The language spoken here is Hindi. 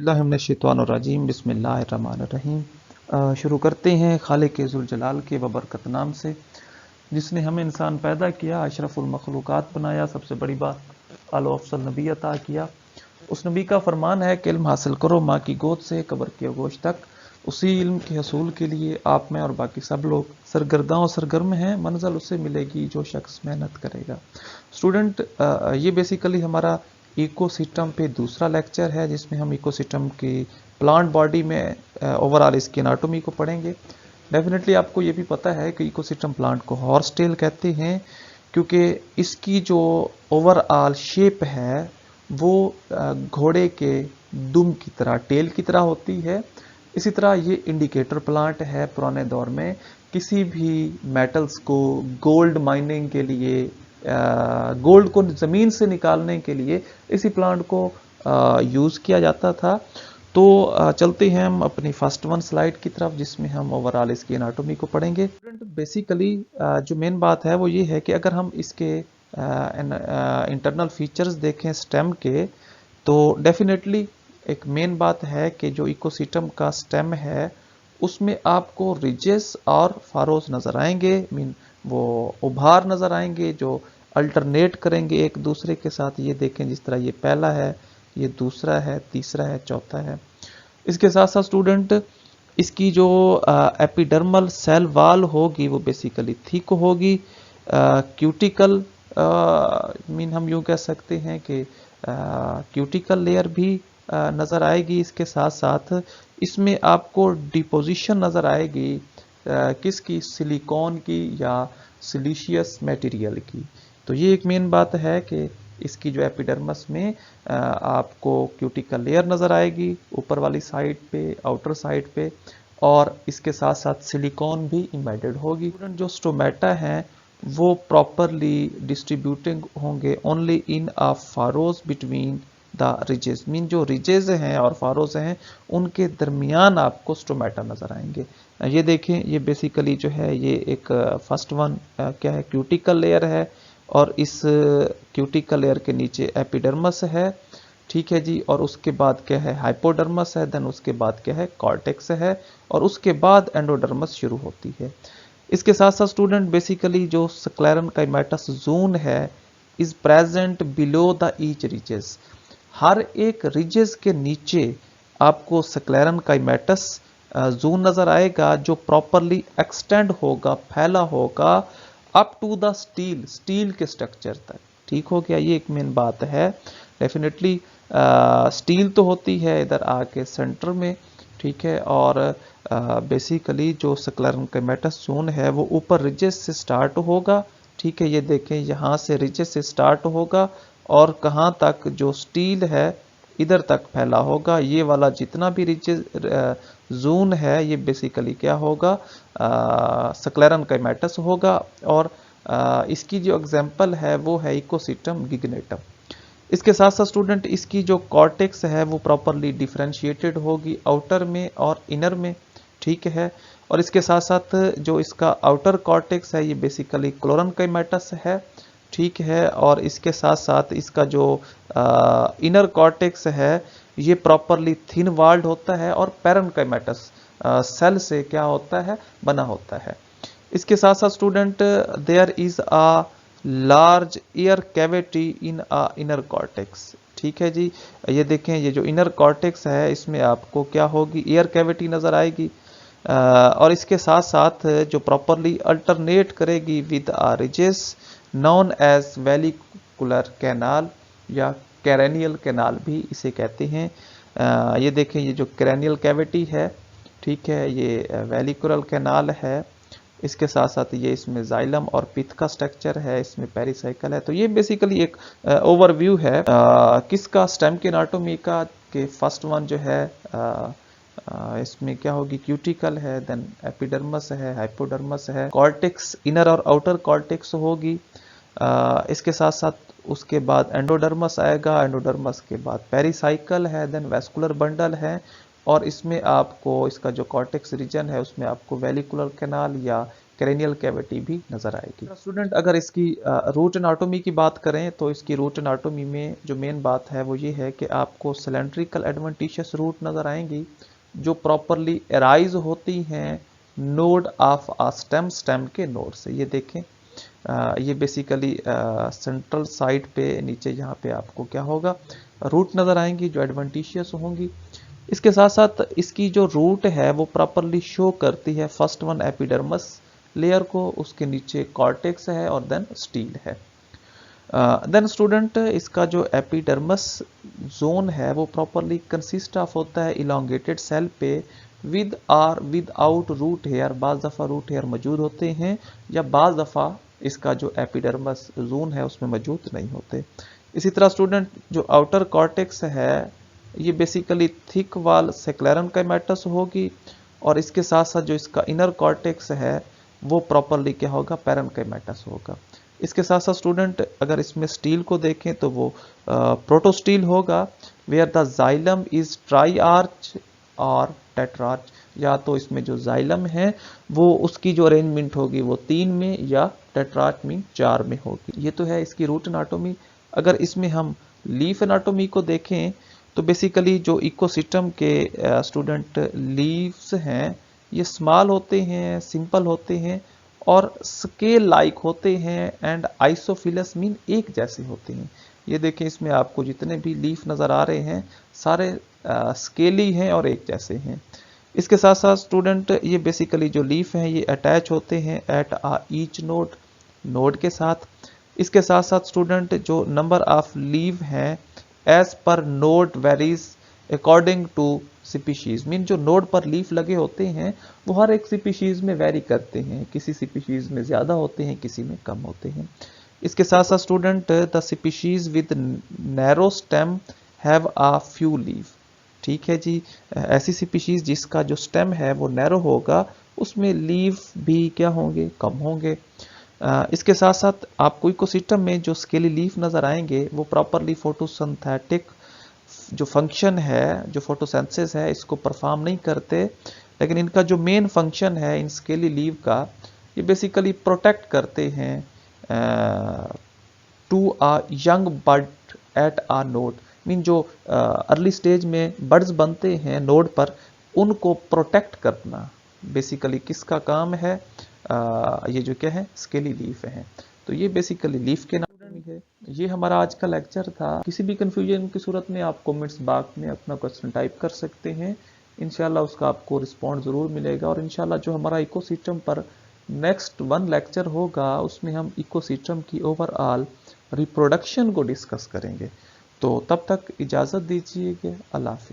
औज़ुबिल्लाहिमिनश्शैतानिर्रजीम बिस्मिल्लाहिर्रहमानिर्रहीम। शुरू करते हैं खालिक़ ज़ुल जलाल के बबरकत नाम से, जिसने हमें इंसान पैदा किया, अशरफुल मखलूक़ात बनाया, सबसे बड़ी बात आलो अफ़ज़ल नबी अता किया। उस नबी का फरमान है कि इल्म हासिल करो माँ की गोद से कब्र के गोश तक। उसी इल्म के हसूल के लिए आप में और बाकी सब लोग सरगर्दां और सरगर्म हैं। मंजिल उसे मिलेगी जो शख्स मेहनत करेगा। स्टूडेंट, ये बेसिकली हमारा इकोसिस्टम पे दूसरा लेक्चर है, जिसमें हम इकोसिस्टम की प्लांट बॉडी में ओवरऑल इसकी एनाटॉमी को पढ़ेंगे। डेफिनेटली आपको ये भी पता है कि इकोसिस्टम प्लांट को हॉर्स टेल कहते हैं, क्योंकि इसकी जो ओवरऑल शेप है वो घोड़े के दुम की तरह, टेल की तरह होती है। इसी तरह ये इंडिकेटर प्लांट है। पुराने दौर में किसी भी मेटल्स को गोल्ड माइनिंग के लिए, गोल्ड को ज़मीन से निकालने के लिए इसी प्लांट को यूज़ किया जाता था। तो चलते हैं हम अपनी फर्स्ट वन स्लाइड की तरफ, जिसमें हम ओवरऑल इसकी एनाटॉमी को पढ़ेंगे। बेसिकली जो मेन बात है वो ये है कि अगर हम इसके इंटरनल फीचर्स देखें स्टेम के, तो डेफिनेटली एक मेन बात है कि जो इकोसिस्टम का स्टेम है उसमें आपको रिजेस और फारोज नज़र आएंगे। मीन वो उभार नज़र आएंगे जो अल्टरनेट करेंगे एक दूसरे के साथ। ये देखें, जिस तरह ये पहला है, ये दूसरा है, तीसरा है, चौथा है। इसके साथ साथ स्टूडेंट, इसकी जो एपिडर्मल सेल वाल होगी वो बेसिकली थिक होगी। क्यूटिकल मीन हम यूँ कह सकते हैं कि क्यूटिकल लेयर भी नज़र आएगी। इसके साथ साथ इसमें आपको डिपोजिशन नज़र आएगी किसकी, सिलिकॉन की या सिलिशियस मटेरियल की। तो ये एक मेन बात है कि इसकी जो एपिडर्मस में आपको क्यूटिकल लेयर नज़र आएगी ऊपर वाली साइड पे, आउटर साइड पे, और इसके साथ साथ सिलिकॉन भी इम्बेडेड होगी। जो स्टोमेटा हैं वो प्रॉपरली डिस्ट्रीब्यूटिंग होंगे only in a furrows between the ridges. Mean जो रिजेस हैं और फारोज हैं उनके दरमियान आपको स्टोमेटा नज़र आएंगे। ये देखें, ये बेसिकली जो है ये एक फर्स्ट वन क्या है, क्यूटिकल लेयर है, और इस क्यूटिकल लेयर के नीचे एपिडर्मस है, ठीक है जी। और उसके बाद क्या है, हाइपोडर्मस है, देन उसके बाद क्या है, कॉर्टेक्स है, और उसके बाद एंडोडर्मस शुरू होती है। इसके साथ साथ स्टूडेंट बेसिकली जो स्क्लेरन काइमेटस जोन है is present below the each ridges. हर एक रिजेस के नीचे आपको स्क्लेरन काइमेटस जोन नजर आएगा जो प्रॉपरली एक्सटेंड होगा, फैला होगा up to the steel, steel के स्ट्रक्चर तक। ठीक हो गया, ये एक मेन बात है। डेफिनेटली स्टील तो होती है इधर आके सेंटर में, ठीक है। और बेसिकली जो स्क्लेरन काइमेटस जोन है वो ऊपर रिजेस से स्टार्ट होगा, ठीक है। ये देखें, यहाँ से रिजेस से स्टार्ट होगा और कहाँ तक, जो स्टील है इधर तक फैला होगा। ये वाला जितना भी रिजेस जोन है ये बेसिकली क्या होगा, स्क्लेरन काइमेटस होगा। और इसकी जो एग्जांपल है वो है इकोसिस्टम गिग्नेटम। इसके साथ साथ स्टूडेंट इसकी जो कॉर्टेक्स है वो प्रॉपरली डिफरेंशिएटेड होगी आउटर में और इनर में, ठीक है। और इसके साथ साथ जो इसका आउटर कॉर्टेक्स है ये बेसिकली क्लोरन काइमेटस है, ठीक है। और इसके साथ साथ इसका जो इनर कॉर्टेक्स है ये प्रॉपरली थिन वाल्ड होता है और पैरेन्काइमेटस सेल से क्या होता है, बना होता है। इसके साथ साथ student there is a large air cavity in a inner cortex, ठीक है जी। ये देखें, ये जो इनर कॉर्टेक्स है इसमें आपको क्या होगी, एयर कैविटी नज़र आएगी। और इसके साथ साथ जो प्रॉपरली अल्टरनेट करेगी with a ridges known as vallecular canal या कैरेनियल कैनाल भी इसे कहते हैं। ये देखें, ये जो कैरेनियल कैविटी है, ठीक है, ये वेलिकुलर कैनाल है। इसके साथ साथ ये इसमें जाइलम और पिथ का स्ट्रक्चर है, इसमें पेरिसाइकल है। तो ये बेसिकली एक ओवरव्यू है किसका, स्टेम की एनाटॉमी का। के फर्स्ट वन जो है इसमें क्या होगी, क्यूटिकल है, देन एपिडर्मस है, हाइपोडर्मस है, कॉर्टेक्स इनर और आउटर कॉर्टेक्स होगी। इसके साथ साथ उसके बाद एंडोडर्मस आएगा, एंडोडर्मस के बाद पेरिसाइकल है, देन वैस्कुलर बंडल है, और इसमें आपको इसका जो कॉर्टेक्स रीजन है उसमें आपको वेलिकुलर कैनाल या क्रेनियल कैविटी भी नज़र आएगी। स्टूडेंट अगर इसकी रूट एनाटोमी की बात करें तो इसकी रूट एनाटोमी में जो मेन बात है वो ये है कि आपको सिलेंड्रिकल एडवेंटिशियस रूट नज़र आएंगी जो प्रॉपरली एराइज होती हैं node of a stem, stem के नोड से। ये देखें ये बेसिकली सेंट्रल साइड पे नीचे यहाँ पे आपको क्या होगा, रूट नज़र आएंगी जो एडवेंटिशियस होंगी। इसके साथ साथ इसकी जो रूट है वो प्रॉपरली शो करती है फर्स्ट वन एपिडर्मस लेयर को, उसके नीचे कॉर्टेक्स है और देन स्टील है। देन स्टूडेंट इसका जो एपिडर्मस जोन है वो प्रॉपरली कंसिस्ट ऑफ होता है इलोंगेटेड सेल पे with or without root hair. बाज़ दफ़ा रूट हेयर मौजूद होते हैं या बाज़ दफ़ा इसका जो एपिडर्मस जोन है उसमें मौजूद नहीं होते। इसी तरह स्टूडेंट जो आउटर कॉर्टेक्स है ये बेसिकली थिक वाल सेक्लेरनकाइमेटस होगी और इसके साथ साथ जो इसका इनर कॉर्टेक्स है वो प्रॉपरली क्या होगा, पैरेन्काइमेटस होगा। इसके साथ साथ स्टूडेंट अगर इसमें स्टील को देखें तो वो प्रोटोस्टील होगा where the xylem is triarch और टेट्रार्च, या तो इसमें जो जाइलम है वो उसकी जो अरेंजमेंट होगी वो 3 में या टेट्रार्च में 4 में होगी। ये तो है इसकी रूट एनाटोमी। अगर इसमें हम लीफ एनाटोमी को देखें तो बेसिकली जो इकोसिस्टम के स्टूडेंट लीव्स हैं ये स्मॉल होते हैं, सिंपल होते हैं और स्केल लाइक होते हैं एंड आइसोफिलस मीन एक जैसे होते हैं। ये देखें इसमें आपको जितने भी लीफ नज़र आ रहे हैं सारे स्केली हैं और एक जैसे हैं। इसके साथ साथ स्टूडेंट ये बेसिकली जो लीफ हैं ये अटैच होते हैं एट आ ईच नोड के साथ। इसके साथ साथ स्टूडेंट जो नंबर ऑफ लीव हैं as per node varies according to species, mean जो नोड पर लीफ लगे होते हैं वो हर एक स्पीशीज में वेरी करते हैं, किसी स्पीशीज में ज़्यादा होते हैं किसी में कम होते हैं। इसके साथ साथ student the species with narrow stem have uh few leaf. ठीक है जी, ऐसी स्पीशीज जिसका जो स्टेम है वो नैरो होगा उसमें लीफ भी क्या होंगे, कम होंगे। इसके साथ साथ आपको इकोसिस्टम में जो स्केली लीफ नज़र आएंगे वो प्रॉपरली फोटोसिंथेटिक जो फंक्शन है, जो फोटोसिंथेसिस है इसको परफॉर्म नहीं करते, लेकिन इनका जो मेन फंक्शन है इन स्केली लीव का ये बेसिकली प्रोटेक्ट करते हैं to a young bird at a node, mean जो अर्ली स्टेज में बर्ड्स बनते हैं नोड पर उनको प्रोटेक्ट करना बेसिकली किसका काम है, ये जो क्या है स्केली लीफ है। तो ये बेसिकली लीफ के नाम है। ये हमारा आज का लेक्चर था। किसी भी कंफ्यूजन की सूरत में आप कमेंट्स बॉक्स में अपना क्वेश्चन टाइप कर सकते हैं, इंशाल्लाह उसका आपको रिस्पॉन्स ज़रूर मिलेगा। और इंशाल्लाह जो हमारा इकोसिस्टम पर नेक्स्ट 1 लेक्चर होगा उसमें हम इकोसिस्टम की ओवरऑल रिप्रोडक्शन को डिस्कस करेंगे। तो तब तक इजाज़त दीजिएगा, अल्लाह हाफ़िज़।